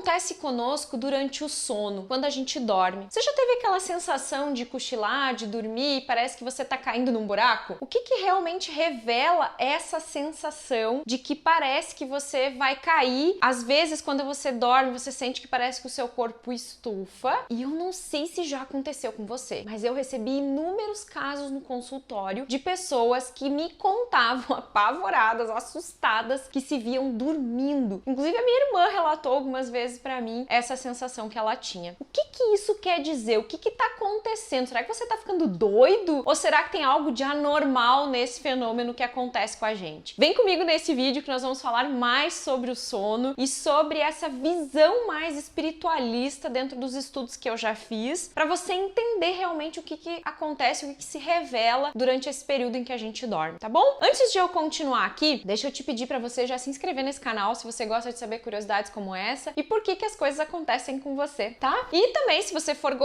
acontece conosco durante o sono, quando a gente dorme? Você já teve aquela sensação de cochilar, de dormir e parece que você tá caindo num buraco? O que realmente revela essa sensação de que parece que você vai cair? Às vezes, quando você dorme, você sente que parece que o seu corpo estufa. E eu não sei se já aconteceu com você, mas eu recebi inúmeros casos no consultório de pessoas que me contavam apavoradas, assustadas, que se viam dormindo. Inclusive, a minha irmã relatou algumas vezes pra mim essa sensação que ela tinha. O que isso quer dizer? O que tá acontecendo? Será que você tá ficando doido? Ou será que tem algo de anormal nesse fenômeno que acontece com a gente? Vem comigo nesse vídeo que nós vamos falar mais sobre o sono e sobre essa visão mais espiritualista dentro dos estudos que eu já fiz, para você entender realmente o que acontece, o que se revela durante esse período em que a gente dorme, tá bom? Antes de eu continuar aqui, deixa eu te pedir para você já se inscrever nesse canal se você gosta de saber curiosidades como essa e por que as coisas acontecem com você, tá? E também, se você for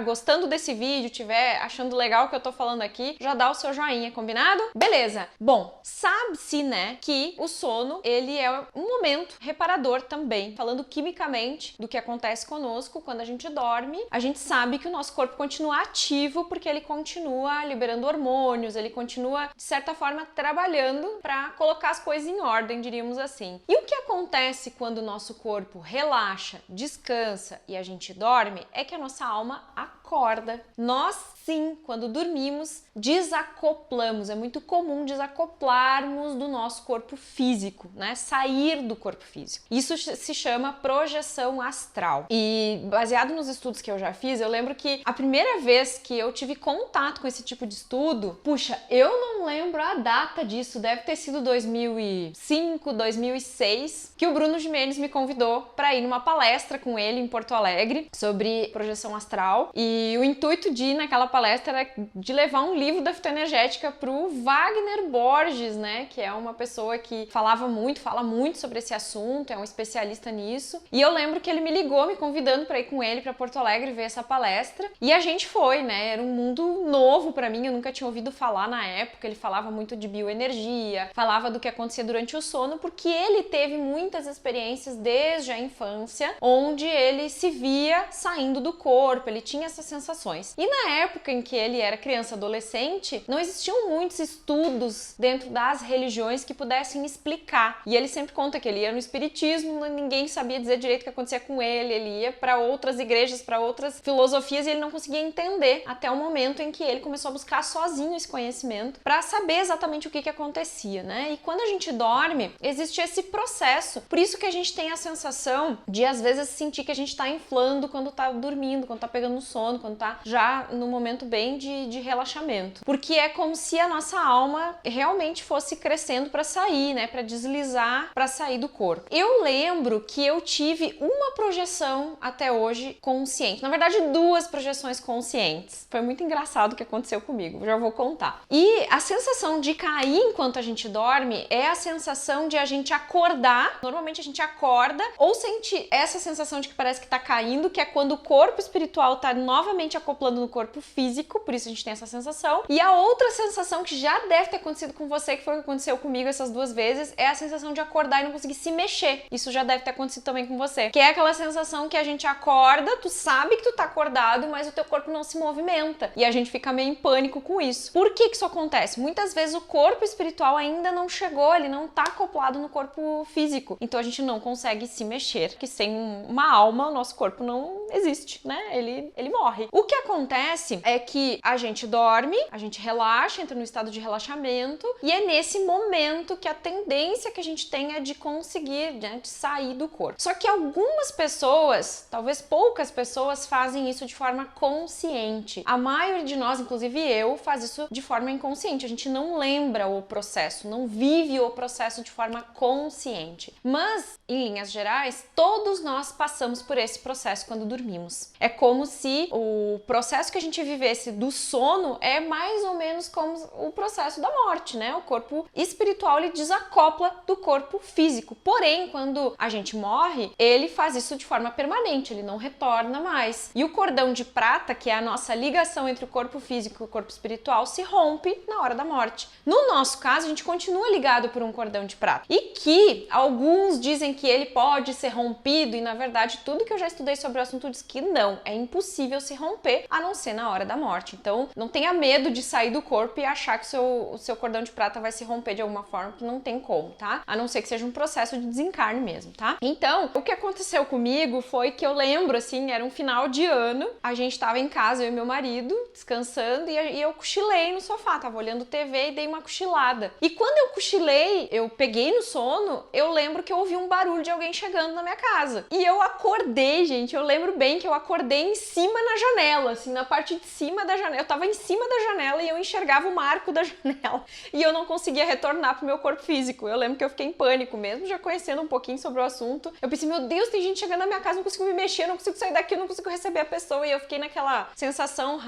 gostando desse vídeo, tiver achando legal o que eu tô falando aqui, já dá o seu joinha, combinado? Beleza. Bom, sabe-se, né, que o sono, ele é um momento reparador também. Falando quimicamente do que acontece conosco quando a gente dorme, a gente sabe que o nosso corpo continua ativo porque ele continua liberando hormônios, ele continua, de certa forma, trabalhando para colocar as coisas em ordem, diríamos assim. E o que acontece quando o nosso corpo relaxa, descansa e a gente dorme é que a nossa alma acorda. Nós, sim, quando dormimos, desacoplamos. É muito comum desacoplarmos do nosso corpo físico, né? Sair do corpo físico. Isso se chama projeção astral. E baseado nos estudos que eu já fiz, eu lembro que a primeira vez que eu tive contato com esse tipo de estudo, puxa, eu não lembro a data disso, deve ter sido 2005, 2006, que o Bruno Gimenez me convidou para ir numa palestra com ele em Porto Alegre sobre projeção astral. E o intuito de ir naquela palestra era de levar um livro da fitoenergética pro Wagner Borges, né, que é uma pessoa que fala muito sobre esse assunto, é um especialista nisso. E eu lembro que ele me ligou me convidando para ir com ele para Porto Alegre ver essa palestra. E a gente foi, né? Era um mundo novo para mim, eu nunca tinha ouvido falar na época. Ele falava muito de bioenergia, falava do que acontecia durante o sono, porque ele teve muitas experiências desde a infância, onde ele se via saindo do corpo, ele tinha essas sensações. E na época em que ele era criança, adolescente, não existiam muitos estudos dentro das religiões que pudessem explicar. E ele sempre conta que ele ia no espiritismo, ninguém sabia dizer direito o que acontecia com ele ia para outras igrejas, para outras filosofias e ele não conseguia entender até o momento em que ele começou a buscar sozinho esse conhecimento para saber exatamente o que acontecia, né? E quando a gente dorme, existe esse processo. Por isso que a gente tem a sensação de às vezes sentir que a gente tá inflando quando tá dormindo, quando tá pegando sono, quando tá já no momento bem de relaxamento. Porque é como se a nossa alma realmente fosse crescendo para sair, né? Para deslizar, para sair do corpo. Eu lembro que eu tive uma projeção até hoje consciente. Na verdade, duas projeções conscientes. Foi muito engraçado o que aconteceu comigo, já vou contar. E a sensação de cair enquanto a gente dorme é a sensação de a gente acordar. Normalmente a gente acorda ou sente essa sensação de que parece que tá caindo, que é quando o corpo espiritual tá novamente acoplando no corpo físico, por isso a gente tem essa sensação. E a outra sensação que já deve ter acontecido com você, que foi o que aconteceu comigo essas duas vezes, é a sensação de acordar e não conseguir se mexer. Isso já deve ter acontecido também com você. Que é aquela sensação que a gente acorda, tu sabe que tu tá acordado, mas o teu corpo não se movimenta. E a gente fica meio em pânico com isso. Por que isso acontece? Muitas vezes o corpo espiritual ainda não chegou, ele não tá acoplado no corpo físico. Então a gente não consegue se mexer, porque sem uma alma o nosso corpo não existe, né? Ele morre. O que acontece é que a gente dorme, a gente relaxa, entra no estado de relaxamento, e é nesse momento que a tendência que a gente tem é de conseguir, né, de sair do corpo. Só que algumas pessoas, talvez poucas pessoas, fazem isso de forma consciente. A maioria de nós, inclusive eu, faz isso de forma inconsciente. A gente não lembra o processo, não vive o processo de forma consciente. Mas, em linhas gerais, todos nós passamos por esse processo quando dormimos. É como se o processo que a gente vivesse do sono é mais ou menos como o processo da morte, né? O corpo espiritual, ele desacopla do corpo físico. Porém, quando a gente morre, ele faz isso de forma permanente, ele não retorna mais. E o cordão de prata, que é a nossa ligação entre o corpo físico e o corpo espiritual, se rompe na hora da morte. No nosso caso, a gente continua ligado por um cordão de prata. E que alguns dizem que ele pode ser rompido, e na verdade tudo que eu já estudei sobre o assunto diz que não, é impossível se romper, a não ser na hora da morte. Então, não tenha medo de sair do corpo e achar que o seu cordão de prata vai se romper de alguma forma, que não tem como, tá? A não ser que seja um processo de desencarne mesmo, tá? Então, o que aconteceu comigo foi que eu lembro, assim, era um final de ano, a gente tava em casa, eu e meu marido, descansando, e eu cochilei no sofá, tava olhando TV e dei uma cochilada. E quando eu cochilei, eu peguei no sono, eu lembro que eu ouvi um barulho de alguém chegando na minha casa. E eu acordei, gente, eu lembro bem que eu acordei em cima na janela, assim, na parte de cima da janela. Eu tava em cima da janela e eu enxergava o marco da janela. E eu não conseguia retornar pro meu corpo físico. Eu lembro que eu fiquei em pânico mesmo, já conhecendo um pouquinho sobre o assunto. Eu pensei, meu Deus, tem gente chegando na minha casa, não consigo me mexer, não consigo sair daqui, não consigo receber a pessoa. E eu fiquei naquela sensação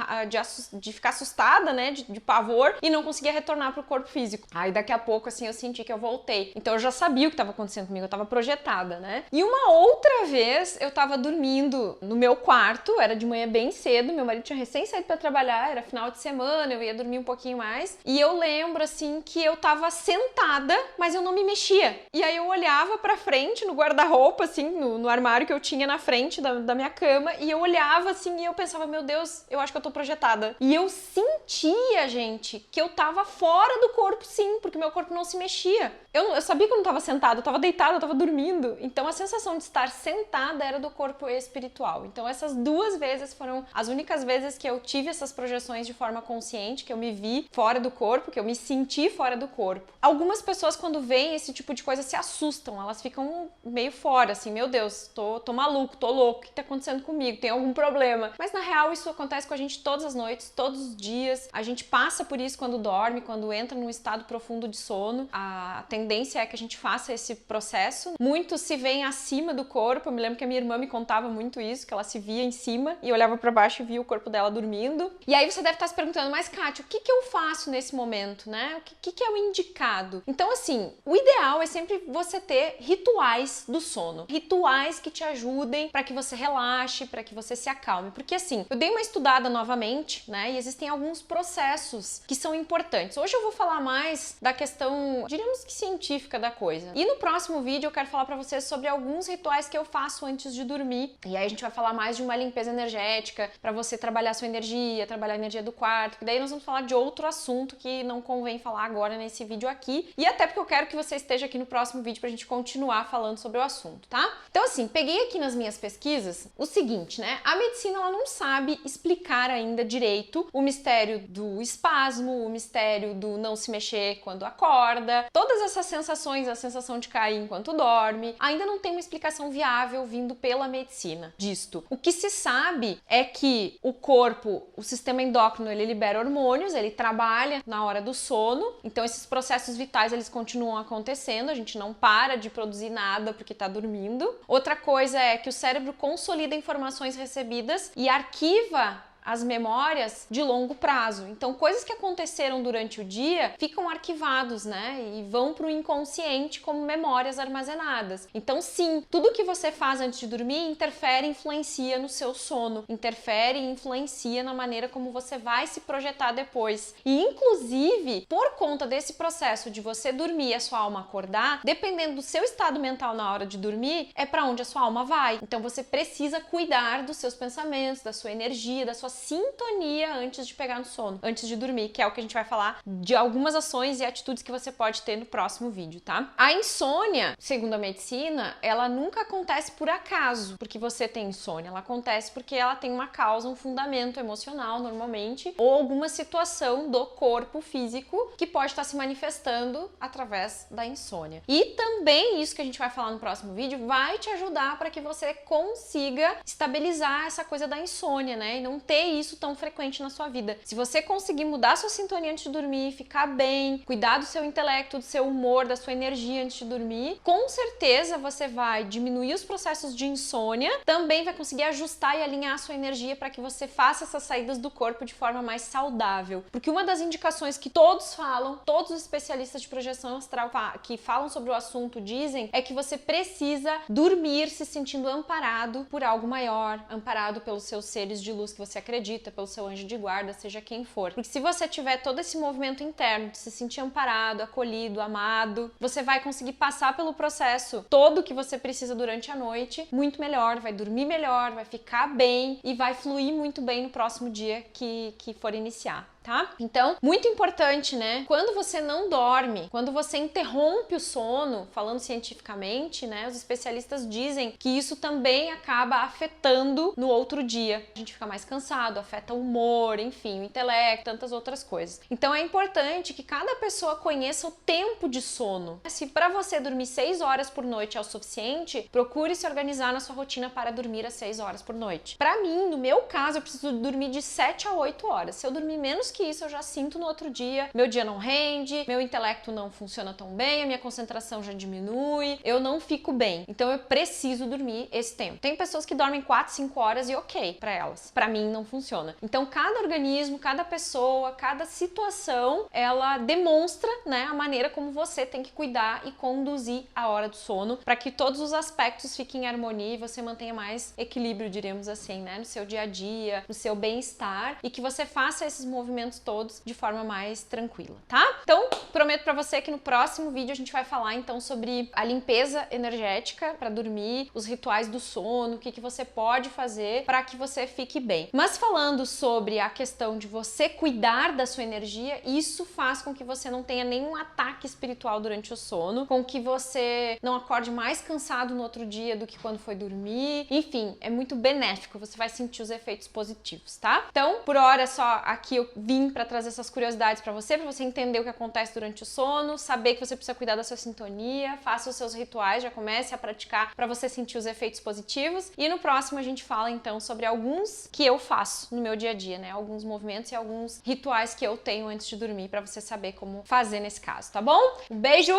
de ficar assustada, né, de pavor, e não conseguia retornar pro corpo físico. Aí daqui a pouco, assim, eu senti que eu voltei. Então eu já sabia o que estava acontecendo comigo, eu tava projetada, né? E uma outra vez, eu tava dormindo no meu quarto, era de manhã bem cedo, meu marido tinha recém saído pra trabalhar, era final de semana, eu ia dormir um pouquinho mais, e eu lembro, assim, que eu tava sentada, mas eu não me mexia. E aí eu olhava pra frente, no guarda-roupa, assim, no armário que eu tinha na frente da minha cama, e eu olhava, assim, e eu pensava, meu Deus, eu acho que eu tô projetada. E eu sentia, gente, que eu tava fora do corpo, sim, porque meu corpo não se mexia. Eu sabia que eu não tava sentada, eu tava deitada, eu tava dormindo. Então a sensação de estar sentada era do corpo espiritual. Então essas duas vezes foram as únicas vezes que eu tive essas projeções de forma consciente, que eu me vi fora do corpo, que eu me senti fora do corpo. Algumas pessoas, quando veem esse tipo de coisa, se assustam, elas ficam meio fora, assim, meu Deus, tô maluco, tô louco, o que tá acontecendo comigo? Tem algum problema? Mas na real isso acontece com a gente todas as noites, todos os dias. A gente passa por isso quando dorme, quando entra num estado profundo de sono. A tendência é que a gente faça esse processo. Muitos se veem acima do corpo. Eu me lembro que a minha irmã me contava muito isso, que ela se via em cima e olhava pra baixo e via o corpo dela dormindo. E aí você deve estar se perguntando, mas Kátia, o que eu faço nesse momento, né? O que é o indicado? Então, assim, o ideal é sempre você ter rituais do sono. Rituais que te ajudem para que você relaxe, para que você se acalme. Porque, assim, eu dei uma estudada novamente, né? E existem alguns processos que são importantes. Hoje eu vou falar mais da questão, diríamos que científica da coisa. E no próximo vídeo eu quero falar pra vocês sobre alguns rituais que eu faço antes de dormir. E aí a gente vai falar mais de uma limpeza energética, pra você trabalhar sua energia, trabalhar a energia do quarto. E daí nós vamos falar de outro assunto que não convém falar agora nesse vídeo aqui. E até porque eu quero que você esteja aqui no próximo vídeo pra gente continuar falando sobre o assunto, tá? Então, assim, peguei aqui nas minhas pesquisas o seguinte, né? A medicina, ela não sabe explicar ainda direito o mistério do espasmo, o mistério do não se mexer quando acorda, todas essas sensações, a sensação de cair enquanto dorme, ainda não tem uma explicação viável vindo pela medicina disto. O que se sabe é que o corpo, o sistema endócrino, ele libera hormônios, ele trabalha na hora do sono, então esses processos vitais, eles continuam acontecendo, a gente não para de produzir nada porque tá dormindo. Outra coisa é que o cérebro consolida informações recebidas e arquiva as memórias de longo prazo. Então, coisas que aconteceram durante o dia ficam arquivados, né? E vão para o inconsciente como memórias armazenadas. Então, sim, tudo que você faz antes de dormir interfere e influencia no seu sono. Interfere e influencia na maneira como você vai se projetar depois. E, inclusive, por conta desse processo de você dormir e a sua alma acordar, dependendo do seu estado mental na hora de dormir, é para onde a sua alma vai. Então, você precisa cuidar dos seus pensamentos, da sua energia, da sua sintonia antes de pegar no sono, antes de dormir, que é o que a gente vai falar de algumas ações e atitudes que você pode ter no próximo vídeo, tá? A insônia, segundo a medicina, ela nunca acontece por acaso, porque você tem insônia, ela acontece porque ela tem uma causa, um fundamento emocional, normalmente, ou alguma situação do corpo físico que pode estar se manifestando através da insônia. E também isso que a gente vai falar no próximo vídeo vai te ajudar para que você consiga estabilizar essa coisa da insônia, né? E não ter isso tão frequente na sua vida. Se você conseguir mudar sua sintonia antes de dormir, ficar bem, cuidar do seu intelecto, do seu humor, da sua energia antes de dormir, com certeza você vai diminuir os processos de insônia, também vai conseguir ajustar e alinhar a sua energia para que você faça essas saídas do corpo de forma mais saudável. Porque uma das indicações que todos falam, todos os especialistas de projeção astral que falam sobre o assunto dizem, é que você precisa dormir se sentindo amparado por algo maior, amparado pelos seus seres de luz que você acredita, pelo seu anjo de guarda, seja quem for. Porque se você tiver todo esse movimento interno de se sentir amparado, acolhido, amado, você vai conseguir passar pelo processo todo que você precisa durante a noite muito melhor, vai dormir melhor, vai ficar bem e vai fluir muito bem no próximo dia que for iniciar. Tá? Então, muito importante, né? Quando você não dorme, quando você interrompe o sono, falando cientificamente, né? Os especialistas dizem que isso também acaba afetando no outro dia. A gente fica mais cansado, afeta o humor, enfim, o intelecto, tantas outras coisas. Então, é importante que cada pessoa conheça o tempo de sono. Se para você dormir 6 horas por noite é o suficiente, procure se organizar na sua rotina para dormir às 6 horas por noite. Para mim, no meu caso, eu preciso dormir de 7 a 8 horas. Se eu dormir menos que isso, eu já sinto no outro dia, meu dia não rende, meu intelecto não funciona tão bem, a minha concentração já diminui, eu não fico bem. Então eu preciso dormir esse tempo. Tem pessoas que dormem 4, 5 horas e ok pra elas. Pra mim não funciona. Então cada organismo, cada pessoa, cada situação, ela demonstra, né, a maneira como você tem que cuidar e conduzir a hora do sono para que todos os aspectos fiquem em harmonia e você mantenha mais equilíbrio, diríamos assim, né, no seu dia a dia, no seu bem-estar e que você faça esses movimentos todos de forma mais tranquila, tá? Então, prometo pra você que no próximo vídeo a gente vai falar então sobre a limpeza energética para dormir, os rituais do sono, o que você pode fazer para que você fique bem. Mas falando sobre a questão de você cuidar da sua energia, isso faz com que você não tenha nenhum ataque espiritual durante o sono, com que você não acorde mais cansado no outro dia do que quando foi dormir. Enfim, é muito benéfico, você vai sentir os efeitos positivos, tá? Então, por hora só aqui eu vim para trazer essas curiosidades para você entender o que acontece durante o sono, saber que você precisa cuidar da sua sintonia, faça os seus rituais, já comece a praticar para você sentir os efeitos positivos. E no próximo a gente fala então sobre alguns que eu faço no meu dia a dia, né? Alguns movimentos e alguns rituais que eu tenho antes de dormir para você saber como fazer nesse caso, tá bom? Um beijo!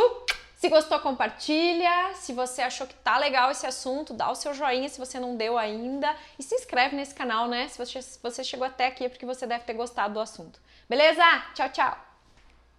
Se gostou, compartilha. Se você achou que tá legal esse assunto, dá o seu joinha se você não deu ainda. E se inscreve nesse canal, né? Se você chegou até aqui é porque você deve ter gostado do assunto. Beleza? Tchau, tchau!